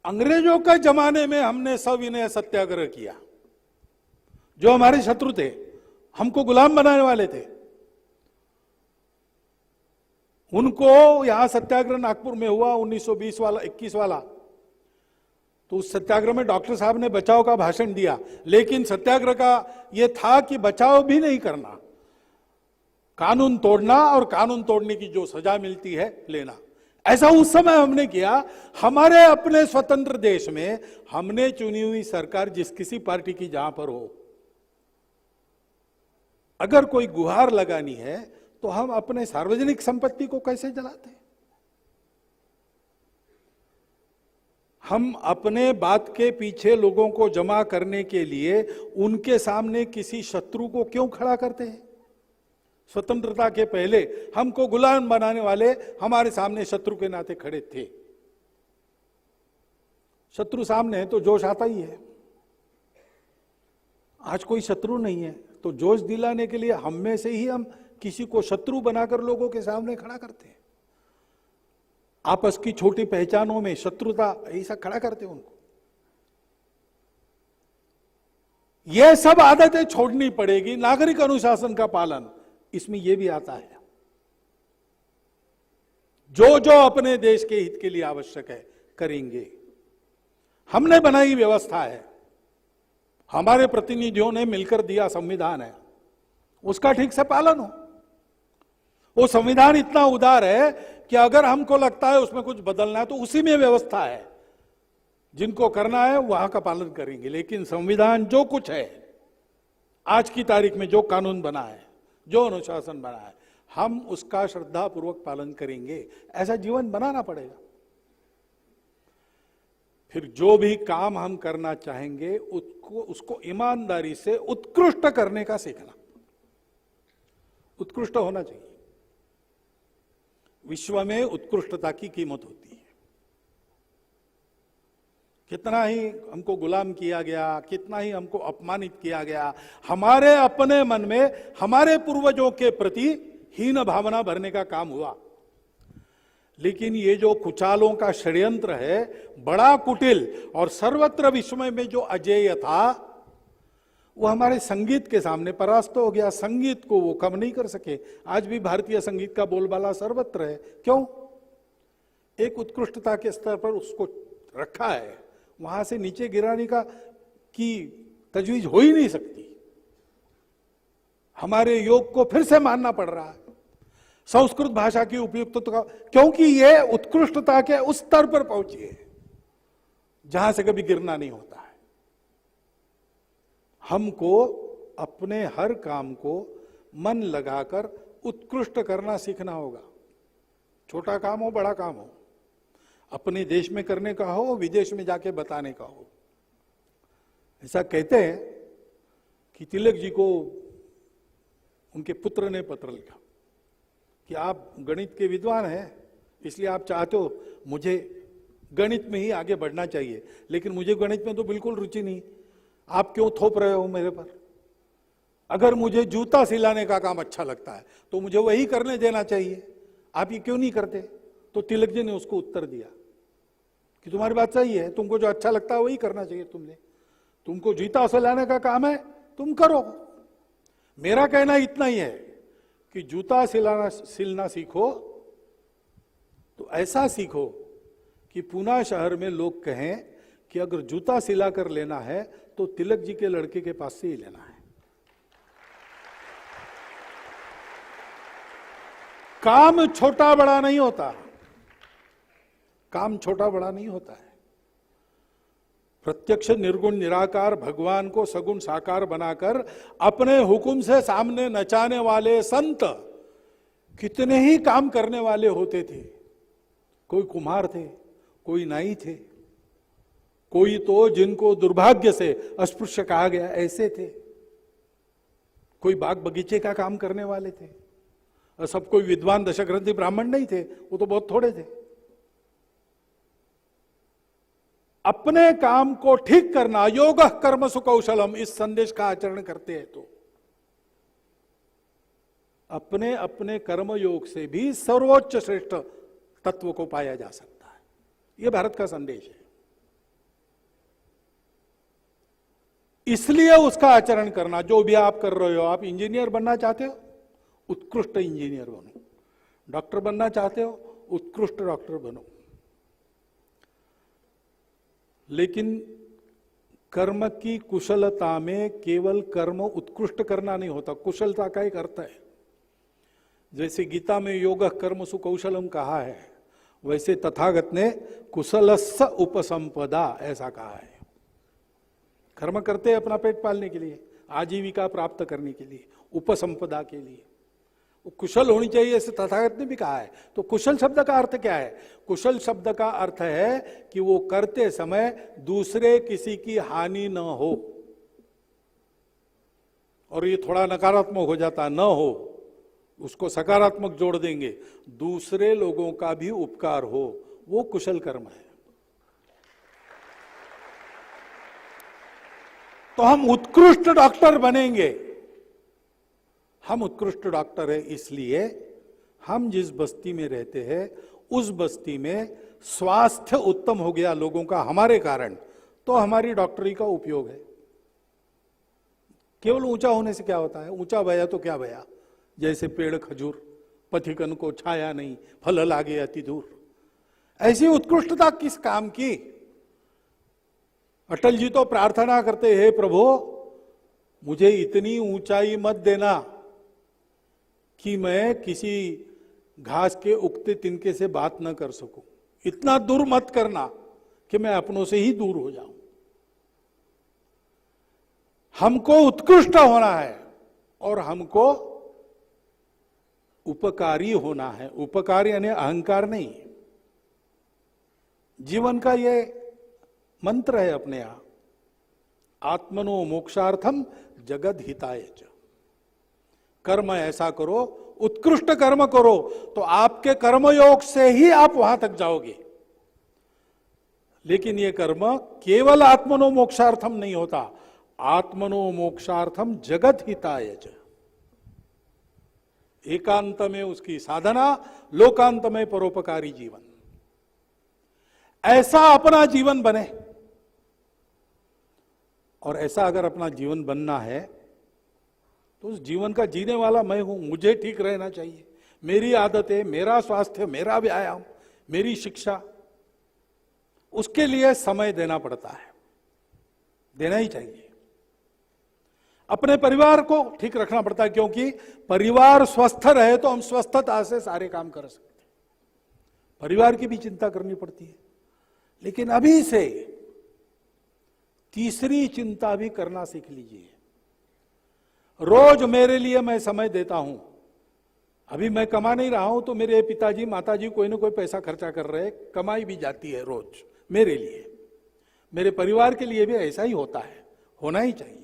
Speaker 2: अंग्रेजों के जमाने में हमने सविनय सत्याग्रह किया। जो हमारे शत्रु थे, हमको गुलाम बनाने वाले थे, उनको यहां सत्याग्रह नागपुर में हुआ 1920 वाला 21 वाला, तो उस सत्याग्रह में डॉक्टर साहब ने बचाव का भाषण दिया, लेकिन सत्याग्रह का यह था कि बचाव भी नहीं करना, कानून तोड़ना और कानून तोड़ने की जो सजा मिलती है लेना। ऐसा उस समय हमने किया। हमारे अपने स्वतंत्र देश में हमने चुनी हुई सरकार जिस किसी पार्टी की जहां पर हो, अगर कोई गुहार लगानी है तो हम अपने सार्वजनिक संपत्ति को कैसे जलाते हैं? हम अपने बात के पीछे लोगों को जमा करने के लिए उनके सामने किसी शत्रु को क्यों खड़ा करते हैं? स्वतंत्रता के पहले हमको गुलाम बनाने वाले हमारे सामने शत्रु के नाते खड़े थे। शत्रु सामने है तो जोश आता ही है। आज कोई शत्रु नहीं है तो जोश दिलाने के लिए हम में से ही हम किसी को शत्रु बनाकर लोगों के सामने खड़ा करते हैं। आपस की छोटी पहचानों में शत्रुता ऐसा खड़ा करते हैं उनको। ये सब आदतें छोड़नी पड़ेगी। नागरिक अनुशासन का पालन, इसमें यह भी आता है। जो जो अपने देश के हित के लिए आवश्यक है करेंगे। हमने बनाई व्यवस्था है, हमारे प्रतिनिधियों ने मिलकर दिया संविधान है, उसका ठीक से पालन हो। वो संविधान इतना उदार है कि अगर हमको लगता है उसमें कुछ बदलना है तो उसी में व्यवस्था है, जिनको करना है वहां का पालन करेंगे। लेकिन संविधान जो कुछ है, आज की तारीख में जो कानून बना है, जो अनुशासन बना है, हम उसका श्रद्धापूर्वक पालन करेंगे। ऐसा जीवन बनाना पड़ेगा। फिर जो भी काम हम करना चाहेंगे उसको ईमानदारी से उत्कृष्ट करने का सीखना, उत्कृष्ट होना चाहिए। विश्व में उत्कृष्टता की कीमत होती है। कितना ही हमको गुलाम किया गया, कितना ही हमको अपमानित किया गया, हमारे अपने मन में हमारे पूर्वजों के प्रति हीन भावना भरने का काम हुआ। लेकिन ये जो कुचालों का षड्यंत्र है, बड़ा कुटिल और सर्वत्र विश्व में जो अजेय था, वो हमारे संगीत के सामने परास्त हो गया। संगीत को वो कम नहीं कर सके। आज भी भारतीय संगीत का बोलबाला सर्वत्र है। क्यों? एक उत्कृष्टता के स्तर पर उसको रखा है, वहां से नीचे गिराने की तजवीज हो ही नहीं सकती। हमारे योग को फिर से मानना पड़ रहा है, संस्कृत भाषा की उपयुक्तता का, क्योंकि ये उत्कृष्टता के उस स्तर पर पहुंची है जहां से कभी गिरना नहीं होता है। हमको अपने हर काम को मन लगाकर उत्कृष्ट करना सीखना होगा। छोटा काम हो, बड़ा काम हो, अपने देश में करने का हो, विदेश में जाके बताने का हो। ऐसा कहते हैं कि तिलक जी को उनके पुत्र ने पत्र लिखा कि आप गणित के विद्वान हैं, इसलिए आप चाहते हो मुझे गणित में ही आगे बढ़ना चाहिए, लेकिन मुझे गणित में तो बिल्कुल रुचि नहीं, आप क्यों थोप रहे हो मेरे पर? अगर मुझे जूता सिलाने का काम अच्छा लगता है तो मुझे वही करने देना चाहिए, आप ये क्यों नहीं करते? तो तिलक जी ने उसको उत्तर दिया कि तुम्हारी बात सही है, तुमको जो अच्छा लगता है वही करना चाहिए तुमने। तुमको जूता सिलाने का काम है, तुम करो। मेरा कहना इतना ही है कि जूता सिलना सीखो तो ऐसा सीखो कि पूना शहर में लोग कहें कि अगर जूता सिला कर लेना है तो तिलक जी के लड़के के पास से ही लेना है। काम छोटा बड़ा नहीं होता, काम छोटा बड़ा नहीं होता है। प्रत्यक्ष निर्गुण निराकार भगवान को सगुण साकार बनाकर अपने हुक्म से सामने नचाने वाले संत कितने ही काम करने वाले होते थे। कोई कुम्हार थे, कोई नाई थे, कोई तो जिनको दुर्भाग्य से अस्पृश्य कहा गया ऐसे थे, कोई बाग बगीचे का काम करने वाले थे। और सब कोई विद्वान दशग्रंथी ब्राह्मण नहीं थे, वो तो बहुत थोड़े थे। अपने काम को ठीक करना, योग कर्मसु कौशलम, इस संदेश का आचरण करते हैं तो अपने अपने कर्म योग से भी सर्वोच्च श्रेष्ठ तत्व को पाया जा सकता है। यह भारत का संदेश है। इसलिए उसका आचरण करना, जो भी आप कर रहे हो, आप इंजीनियर बनना चाहते हो, उत्कृष्ट इंजीनियर बनो। डॉक्टर बनना चाहते हो, उत्कृष्ट डॉक्टर बनो। लेकिन कर्म की कुशलता में केवल कर्म उत्कृष्ट करना नहीं होता, कुशलता का एक अर्थ है। जैसे गीता में योग कर्मसु कौशलम कहा है, वैसे तथागत ने कुशलस्स उपसंपदा ऐसा कहा है। कर्म करते हैं अपना पेट पालने के लिए, आजीविका प्राप्त करने के लिए, उपसंपदा के लिए। वो कुशल होनी चाहिए, ऐसे तथागत ने भी कहा है। तो कुशल शब्द का अर्थ क्या है? कुशल शब्द का अर्थ है कि वो करते समय दूसरे किसी की हानि न हो। और ये थोड़ा नकारात्मक हो जाता, न हो, उसको सकारात्मक जोड़ देंगे, दूसरे लोगों का भी उपकार हो, वो कुशल कर्म है। तो हम उत्कृष्ट डॉक्टर बनेंगे। हम उत्कृष्ट डॉक्टर है इसलिए हम जिस बस्ती में रहते हैं उस बस्ती में स्वास्थ्य उत्तम हो गया लोगों का हमारे कारण, तो हमारी डॉक्टरी का उपयोग है। केवल ऊंचा होने से क्या होता है? ऊंचा भया तो क्या भया, जैसे पेड़ खजूर, पथिकन को छाया नहीं, फल लागे अति दूर। ऐसी उत्कृष्टता किस काम की? अटल जी तो प्रार्थना करते, हे प्रभु मुझे इतनी ऊंचाई मत देना कि मैं किसी घास के उगते तिनके से बात न कर सकूं, इतना दूर मत करना कि मैं अपनों से ही दूर हो जाऊं। हमको उत्कृष्ट होना है और हमको उपकारी होना है। उपकार यानी अहंकार नहीं। जीवन का ये मंत्र है अपने यहां, आत्मनो मोक्षार्थम जगद हिताय च। कर्म ऐसा करो, उत्कृष्ट कर्म करो, तो आपके कर्मयोग से ही आप वहां तक जाओगे। लेकिन ये कर्म केवल आत्मनो मोक्षार्थम नहीं होता, आत्मनो मोक्षार्थम जगत हिताय च। एकांत में उसकी साधना, लोकांत में परोपकारी जीवन। ऐसा अपना जीवन बने। और ऐसा अगर अपना जीवन बनना है तो उस जीवन का जीने वाला मैं हूं। मुझे ठीक रहना चाहिए, मेरी आदतें, मेरा स्वास्थ्य, मेरा व्यायाम, मेरी शिक्षा, उसके लिए समय देना पड़ता है, देना ही चाहिए। अपने परिवार को ठीक रखना पड़ता है, क्योंकि परिवार स्वस्थ रहे तो हम स्वस्थता से सारे काम कर सकते हैं। परिवार की भी चिंता करनी पड़ती है। लेकिन अभी से तीसरी चिंता भी करना सीख लीजिए। रोज मेरे लिए मैं समय देता हूं। अभी मैं कमा नहीं रहा हूं तो मेरे पिताजी माताजी कोई ना कोई पैसा खर्चा कर रहे हैं, कमाई भी जाती है रोज मेरे लिए। मेरे परिवार के लिए भी ऐसा ही होता है, होना ही चाहिए।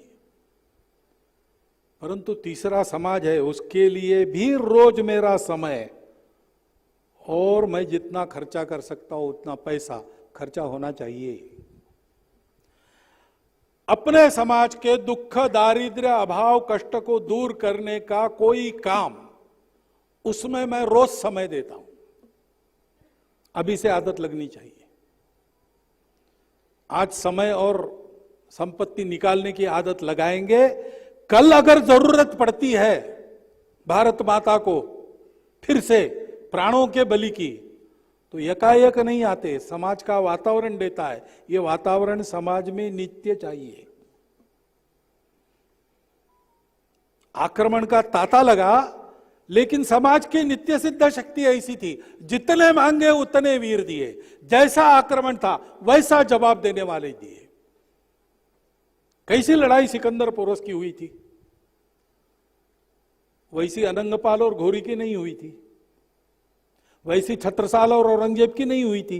Speaker 2: परंतु तीसरा समाज है, उसके लिए भी रोज मेरा समय और मैं जितना खर्चा कर सकता हूं उतना पैसा खर्चा होना चाहिए। अपने समाज के दुख, दारिद्र्य, अभाव, कष्ट को दूर करने का कोई काम, उसमें मैं रोज समय देता हूं। अभी से आदत लगनी चाहिए। आज समय और संपत्ति निकालने की आदत लगाएंगे, कल अगर जरूरत पड़ती है भारत माता को फिर से प्राणों के बलि की, तो यकायक नहीं आते, समाज का वातावरण देता है। ये वातावरण समाज में नित्य चाहिए। आक्रमण का तांता लगा, लेकिन समाज की नित्य सिद्ध शक्ति ऐसी थी, जितने मांगे उतने वीर दिए। जैसा आक्रमण था वैसा जवाब देने वाले दिए। कैसी लड़ाई सिकंदर पोरस की हुई थी, वैसी अनंगपाल और घोरी की नहीं हुई थी, वैसी छत्रसाल और औरंगजेब की नहीं हुई थी,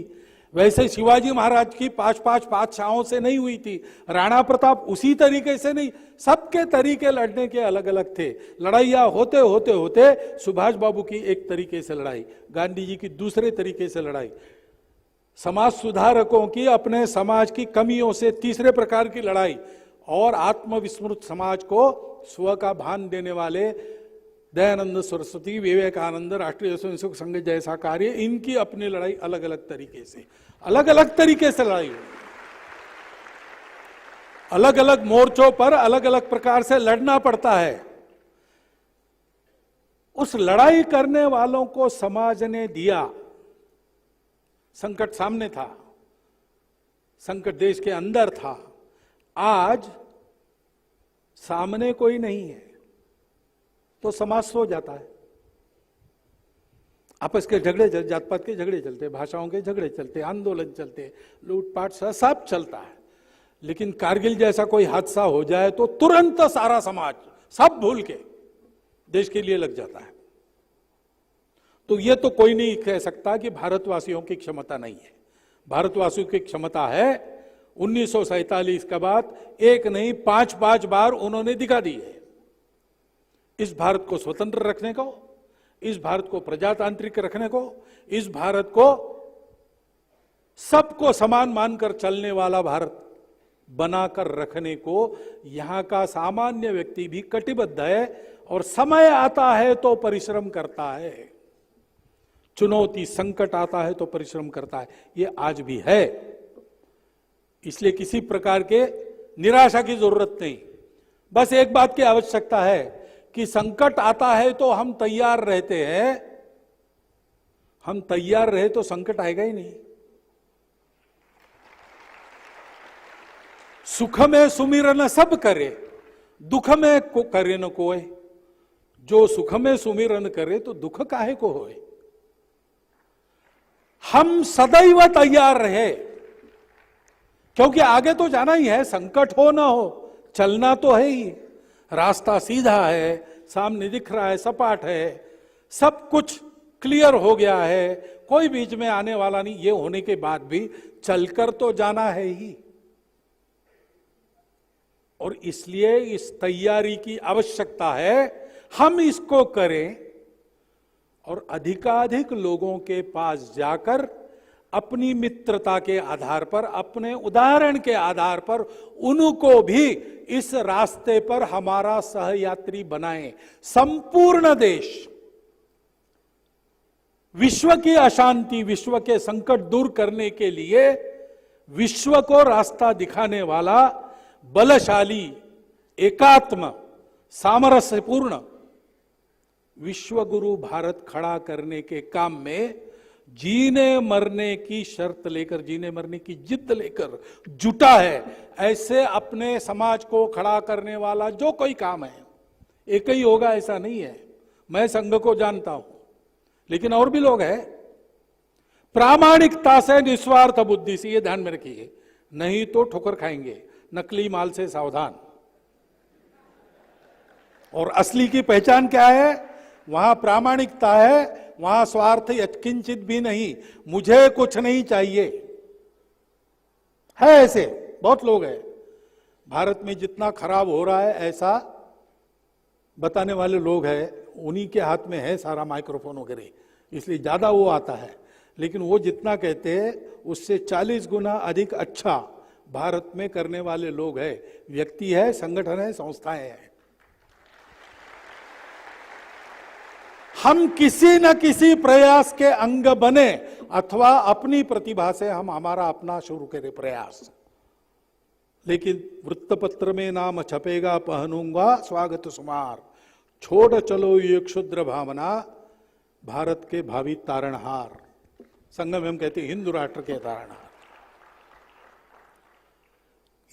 Speaker 2: वैसे शिवाजी महाराज की पांच बादशाहों से नहीं हुई थी, राणा प्रताप उसी तरीके से नहीं। सबके तरीके लड़ने के अलग अलग थे। लड़ाइयां होते होते होते सुभाष बाबू की एक तरीके से लड़ाई, गांधी जी की दूसरे तरीके से लड़ाई, समाज सुधारकों की अपने समाज की कमियों से तीसरे प्रकार की लड़ाई, और आत्मविस्मृत समाज को स्व का भान देने वाले दयानंद सरस्वती, विवेकानंद, राष्ट्रीय स्वयंसेवक संघ जैसा कार्य, इनकी अपनी लड़ाई अलग अलग तरीके से, अलग अलग तरीके से लड़ाई हुई। अलग अलग मोर्चों पर अलग अलग प्रकार से लड़ना पड़ता है। उस लड़ाई करने वालों को समाज ने दिया। संकट सामने था, संकट देश के अंदर था। आज सामने कोई नहीं है तो समाज सो जाता है। आपस के झगड़े, जात पात के झगड़े चलते, भाषाओं के झगड़े चलते, आंदोलन चलते, लूटपाट सब चलता है। लेकिन कारगिल जैसा कोई हादसा हो जाए तो तुरंत सारा समाज सब भूल के देश के लिए लग जाता है। तो ये तो कोई नहीं कह सकता कि भारतवासियों की क्षमता नहीं है। भारतवासियों की क्षमता है। 1947 के बाद एक नहीं 5 बार उन्होंने दिखा दी है। इस भारत को स्वतंत्र रखने को, इस भारत को प्रजातांत्रिक रखने को, इस भारत को सबको समान मानकर चलने वाला भारत बनाकर रखने को यहां का सामान्य व्यक्ति भी कटिबद्ध है। और समय आता है तो परिश्रम करता है, चुनौती संकट आता है तो परिश्रम करता है। ये आज भी है। इसलिए किसी प्रकार के निराशा की जरूरत नहीं। बस एक बात की आवश्यकता है कि संकट आता है तो हम तैयार रहते हैं, हम तैयार रहे तो संकट आएगा ही नहीं। सुख में सुमिरन सब करे, दुख में करे न कोय। जो सुख में सुमिरन करे तो दुख काहे को होए। हम सदैव तैयार रहे, क्योंकि आगे तो जाना ही है, संकट हो ना हो चलना तो है ही। रास्ता सीधा है, सामने दिख रहा है, सपाट है, सब कुछ क्लियर हो गया है, कोई बीच में आने वाला नहीं। ये होने के बाद भी चलकर तो जाना है ही। और इसलिए इस तैयारी की आवश्यकता है, हम इसको करें और अधिकाधिक लोगों के पास जाकर अपनी मित्रता के आधार पर, अपने उदाहरण के आधार पर उनको भी इस रास्ते पर हमारा सहयात्री बनाएं। संपूर्ण देश विश्व की अशांति, विश्व के संकट दूर करने के लिए विश्व को रास्ता दिखाने वाला बलशाली, एकात्म, सामरस्यपूर्ण विश्व गुरु भारत खड़ा करने के काम में जीने मरने की शर्त लेकर, जीने मरने की जिद लेकर जुटा है। ऐसे अपने समाज को खड़ा करने वाला जो कोई काम है, एक ही होगा ऐसा नहीं है। मैं संघ को जानता हूं, लेकिन और भी लोग हैं। प्रामाणिकता से, निस्वार्थ बुद्धि से, ये ध्यान में रखिए, नहीं तो ठोकर खाएंगे। नकली माल से सावधान। और असली की पहचान क्या है? वहां प्रामाणिकता है, वहां स्वार्थ यत्किंचित भी नहीं, मुझे कुछ नहीं चाहिए है। ऐसे बहुत लोग हैं भारत में। जितना खराब हो रहा है ऐसा बताने वाले लोग हैं, उन्हीं के हाथ में है सारा माइक्रोफोन वगैरह, इसलिए ज्यादा वो आता है। लेकिन वो जितना कहते हैं उससे 40 गुना अधिक अच्छा भारत में करने वाले लोग हैं, व्यक्ति है, संगठन है, संस्थाएं हैं। हम किसी न किसी प्रयास के अंग बने अथवा अपनी प्रतिभा से हम हमारा अपना शुरू करें प्रयास। लेकिन वृत्तपत्र में नाम छपेगा, पहनूंगा स्वागत सुमार, छोड़ चलो ये क्षुद्र भावना, भारत के भावी तारणहार। संगम में हम कहते हैं हिंदू राष्ट्र के तारणहार।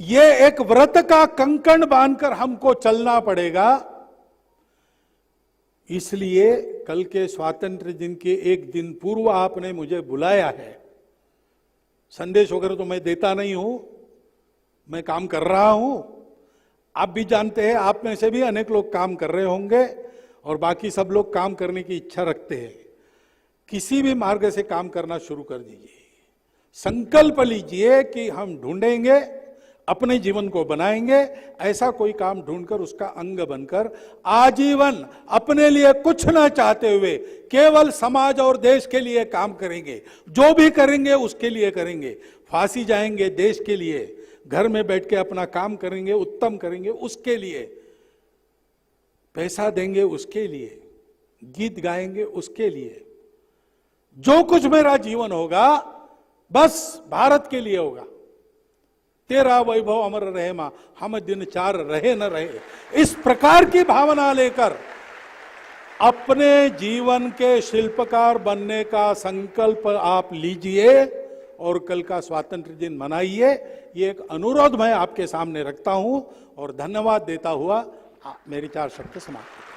Speaker 2: ये एक व्रत का कंकण बांधकर हमको चलना पड़ेगा। इसलिए कल के स्वातंत्र्य दिन के एक दिन पूर्व आपने मुझे बुलाया है। संदेश वगैरह तो मैं देता नहीं हूं, मैं काम कर रहा हूं। आप भी जानते हैं, आप में से भी अनेक लोग काम कर रहे होंगे और बाकी सब लोग काम करने की इच्छा रखते हैं। किसी भी मार्ग से काम करना शुरू कर दीजिए। संकल्प लीजिए कि हम ढूंढेंगे, अपने जीवन को बनाएंगे, ऐसा कोई काम ढूंढकर उसका अंग बनकर आजीवन अपने लिए कुछ ना चाहते हुए केवल समाज और देश के लिए काम करेंगे। जो भी करेंगे उसके लिए करेंगे। फांसी जाएंगे देश के लिए, घर में बैठ के अपना काम करेंगे, उत्तम करेंगे उसके लिए, पैसा देंगे उसके लिए, गीत गाएंगे उसके लिए। जो कुछ मेरा जीवन होगा बस भारत के लिए होगा। तेरा वैभव अमर रहे मां, हम दिन चार रहे न रहे, इस प्रकार की भावना लेकर अपने जीवन के शिल्पकार बनने का संकल्प आप लीजिए और कल का स्वातंत्र्य दिन मनाइए। ये एक अनुरोध मैं आपके सामने रखता हूं और धन्यवाद देता हुआ मेरी 4 शब्द समाप्त।